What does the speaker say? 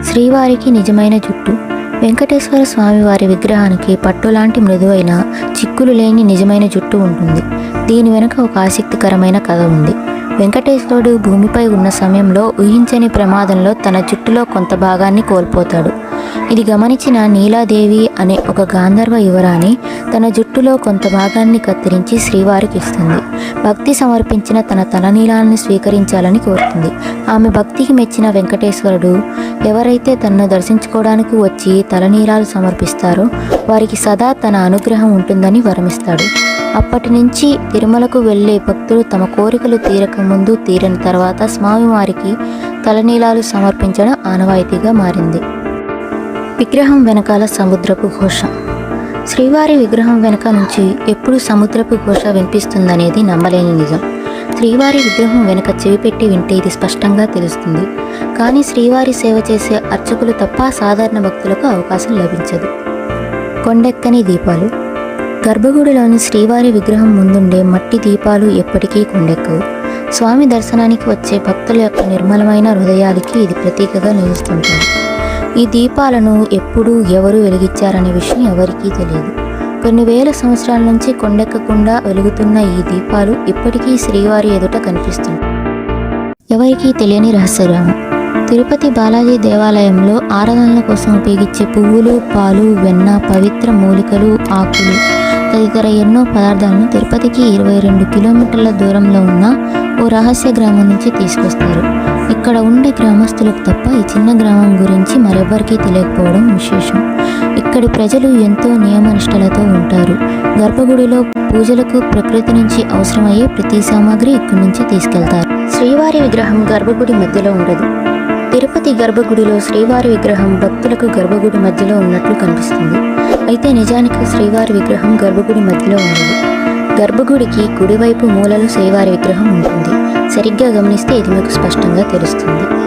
శ్రీవారికి నిజమైన జుట్టు. వెంకటేశ్వర స్వామివారి విగ్రహానికి పట్టులాంటి మృదువైన చిక్కులు లేని నిజమైన జుట్టు ఉంటుంది. దీని వెనుక ఒక ఆసక్తికరమైన కథ ఉంది. వెంకటేశ్వరుడు భూమిపై ఉన్న సమయంలో ఊహించని ప్రమాదంలో తన జుట్టులో కొంత భాగాన్ని కోల్పోతాడు. ఇది గమనించిన నీలాదేవి అనే ఒక గాంధర్వ యువరాణి తన జుట్టులో కొంత భాగాన్ని కత్తిరించి శ్రీవారికి ఇస్తుంది. భక్తి సమర్పించిన తన తలనీలాన్ని స్వీకరించాలని కోరుతుంది. ఆమె భక్తికి మెచ్చిన వెంకటేశ్వరుడు ఎవరైతే తనను దర్శించుకోవడానికి వచ్చి తలనీలాలు సమర్పిస్తారో వారికి సదా తన అనుగ్రహం ఉంటుందని వరమిస్తాడు. అప్పటి నుంచి తిరుమలకు వెళ్ళే భక్తులు తమ కోరికలు తీరక ముందు తీరని తర్వాత స్వామివారికి తలనీలాలు సమర్పించడం ఆనవాయితీగా మారింది. విగ్రహం వెనకాల సముద్రపు ఘోష. శ్రీవారి విగ్రహం వెనక నుంచి ఎప్పుడు సముద్రపు ఘోష వినిపిస్తుందనేది నమ్మలేని నిజం. శ్రీవారి విగ్రహం వెనక చెవి పెట్టి వింటే ఇది స్పష్టంగా తెలుస్తుంది. కానీ శ్రీవారి సేవ చేసే అర్చకులు తప్ప సాధారణ భక్తులకు అవకాశం లభించదు. కొండెక్కని దీపాలు. గర్భగుడిలోని శ్రీవారి విగ్రహం ముందుండే మట్టి దీపాలు ఎప్పటికీ కొండెక్కవు. స్వామి దర్శనానికి వచ్చే భక్తుల యొక్క నిర్మలమైన హృదయాలకి ఇది ప్రతీకగా నిలుస్తుంటుంది. ఈ దీపాలను ఎప్పుడు ఎవరు వెలిగించారనే విషయం ఎవరికీ తెలియదు. కొన్ని వేల సంవత్సరాల నుంచి కొండెక్కకుండా వెలుగుతున్న ఈ దీపాలు ఇప్పటికీ శ్రీవారి ఎదుట కనిపిస్తుంది. ఎవరికీ తెలియని రహస్యగ్రామం. తిరుపతి బాలాజీ దేవాలయంలో ఆరాధనల కోసం ఉపయోగించే పువ్వులు, పాలు, వెన్న, పవిత్ర మూలికలు, ఆకులు తదితర ఎన్నో పదార్థాలను తిరుపతికి 22 కిలోమీటర్ల దూరంలో ఉన్న ఓ రహస్య గ్రామం నుంచి తీసుకొస్తారు. ఇక్కడ ఉండే గ్రామస్తులకు తప్ప ఈ చిన్న గ్రామం గురించి మరెవ్వరికీ తెలియకపోవడం విశేషం. ఇక్కడి ప్రజలు ఎంతో నియమనిష్టలతో ఉంటారు. గర్భగుడిలో పూజలకు ప్రకృతి నుంచి అవసరమయ్యే ప్రతి సామాగ్రి ఇక్కడి నుంచి తీసుకెళ్తారు. శ్రీవారి విగ్రహం గర్భగుడి మధ్యలో ఉండదు. తిరుపతి గర్భగుడిలో శ్రీవారి విగ్రహం భక్తులకు గర్భగుడి మధ్యలో ఉన్నట్లు కనిపిస్తుంది. అయితే నిజానికి శ్రీవారి విగ్రహం గర్భగుడి మధ్యలో ఉండదు. గర్భగుడికి కుడివైపు మూలలో శ్రీవారి విగ్రహం ఉంటుంది. సరిగ్గా గమనిస్తే ఇది మీకు స్పష్టంగా తెలుస్తుంది.